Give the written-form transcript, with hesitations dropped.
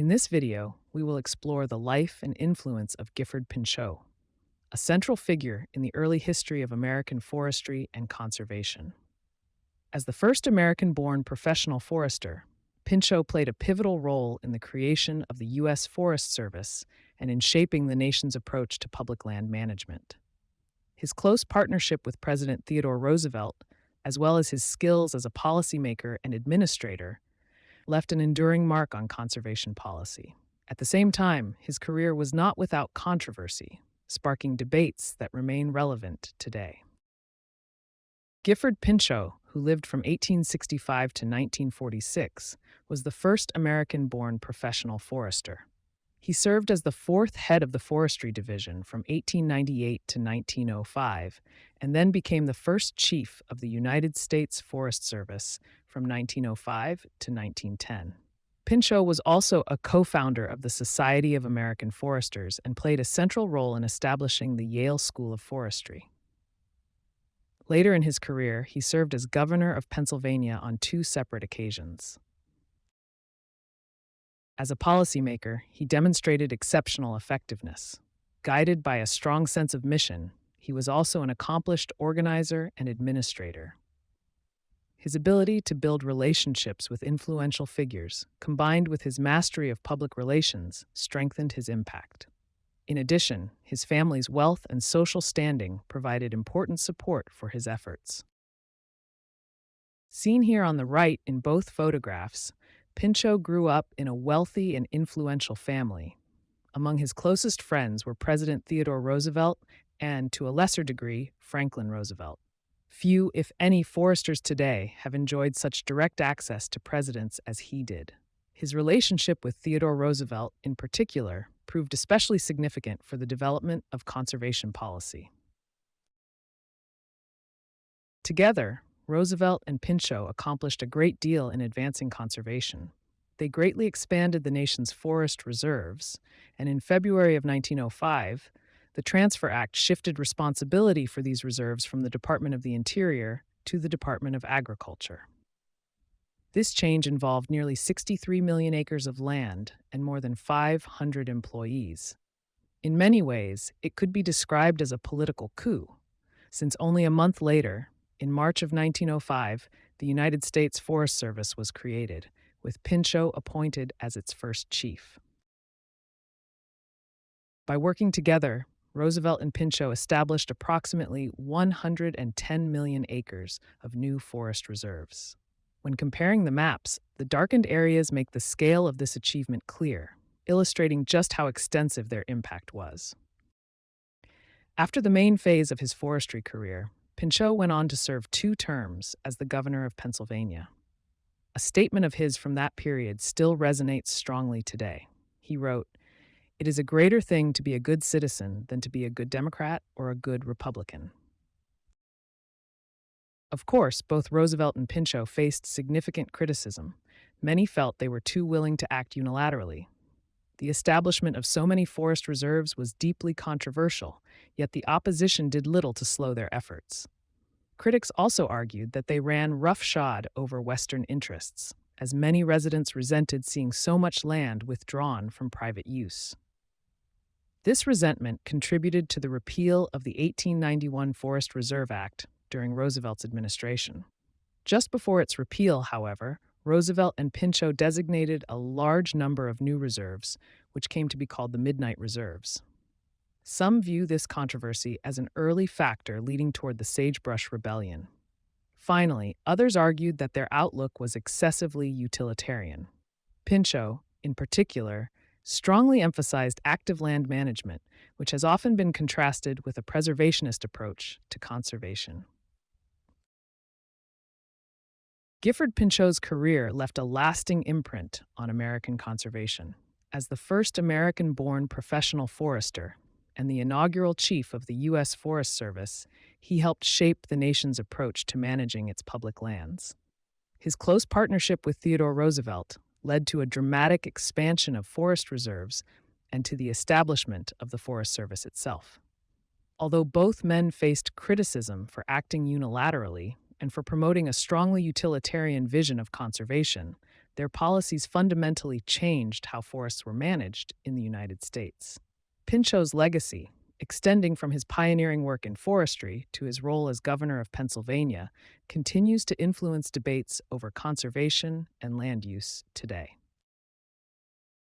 In this video, we will explore the life and influence of Gifford Pinchot, a central figure in the early history of American forestry and conservation. As the first American-born professional forester, Pinchot played a pivotal role in the creation of the U.S. Forest Service and in shaping the nation's approach to public land management. His close partnership with President Theodore Roosevelt, as well as his skills as a policymaker and administrator, left an enduring mark on conservation policy. At the same time, his career was not without controversy, sparking debates that remain relevant today. Gifford Pinchot, who lived from 1865 to 1946, was the first American-born professional forester. He served as the fourth head of the Forestry Division from 1898 to 1905, and then became the first chief of the United States Forest Service from 1905 to 1910. Pinchot was also a co-founder of the Society of American Foresters and played a central role in establishing the Yale School of Forestry. Later in his career, he served as governor of Pennsylvania on two separate occasions. As a policymaker, he demonstrated exceptional effectiveness. Guided by a strong sense of mission, he was also an accomplished organizer and administrator. His ability to build relationships with influential figures, combined with his mastery of public relations, strengthened his impact. In addition, his family's wealth and social standing provided important support for his efforts. Seen here on the right in both photographs, Pinchot grew up in a wealthy and influential family. Among his closest friends were President Theodore Roosevelt and, to a lesser degree, Franklin Roosevelt. Few, if any, foresters today have enjoyed such direct access to presidents as he did. His relationship with Theodore Roosevelt, in particular, proved especially significant for the development of conservation policy. Together, Roosevelt and Pinchot accomplished a great deal in advancing conservation. They greatly expanded the nation's forest reserves, and in February of 1905, the Transfer Act shifted responsibility for these reserves from the Department of the Interior to the Department of Agriculture. This change involved nearly 63 million acres of land and more than 500 employees. In many ways, it could be described as a political coup, since only a month later, in March of 1905, the United States Forest Service was created, with Pinchot appointed as its first chief. By working together, Roosevelt and Pinchot established approximately 110 million acres of new forest reserves. When comparing the maps, the darkened areas make the scale of this achievement clear, illustrating just how extensive their impact was. After the main phase of his forestry career, Pinchot went on to serve 2 terms as the governor of Pennsylvania. A statement of his from that period still resonates strongly today. He wrote, "It is a greater thing to be a good citizen than to be a good Democrat or a good Republican." Of course, both Roosevelt and Pinchot faced significant criticism. Many felt they were too willing to act unilaterally. The establishment of so many forest reserves was deeply controversial, yet the opposition did little to slow their efforts. Critics also argued that they ran roughshod over Western interests, as many residents resented seeing so much land withdrawn from private use. This resentment contributed to the repeal of the 1891 Forest Reserve Act during Roosevelt's administration. Just before its repeal, however, Roosevelt and Pinchot designated a large number of new reserves, which came to be called the Midnight Reserves. Some view this controversy as an early factor leading toward the Sagebrush Rebellion. Finally, others argued that their outlook was excessively utilitarian. Pinchot, in particular, strongly emphasized active land management, which has often been contrasted with a preservationist approach to conservation. Gifford Pinchot's career left a lasting imprint on American conservation. As the first American-born professional forester and the inaugural chief of the U.S. Forest Service, he helped shape the nation's approach to managing its public lands. His close partnership with Theodore Roosevelt led to a dramatic expansion of forest reserves and to the establishment of the Forest Service itself. Although both men faced criticism for acting unilaterally and for promoting a strongly utilitarian vision of conservation, their policies fundamentally changed how forests were managed in the United States. Pinchot's legacy, extending from his pioneering work in forestry to his role as governor of Pennsylvania, continues to influence debates over conservation and land use today.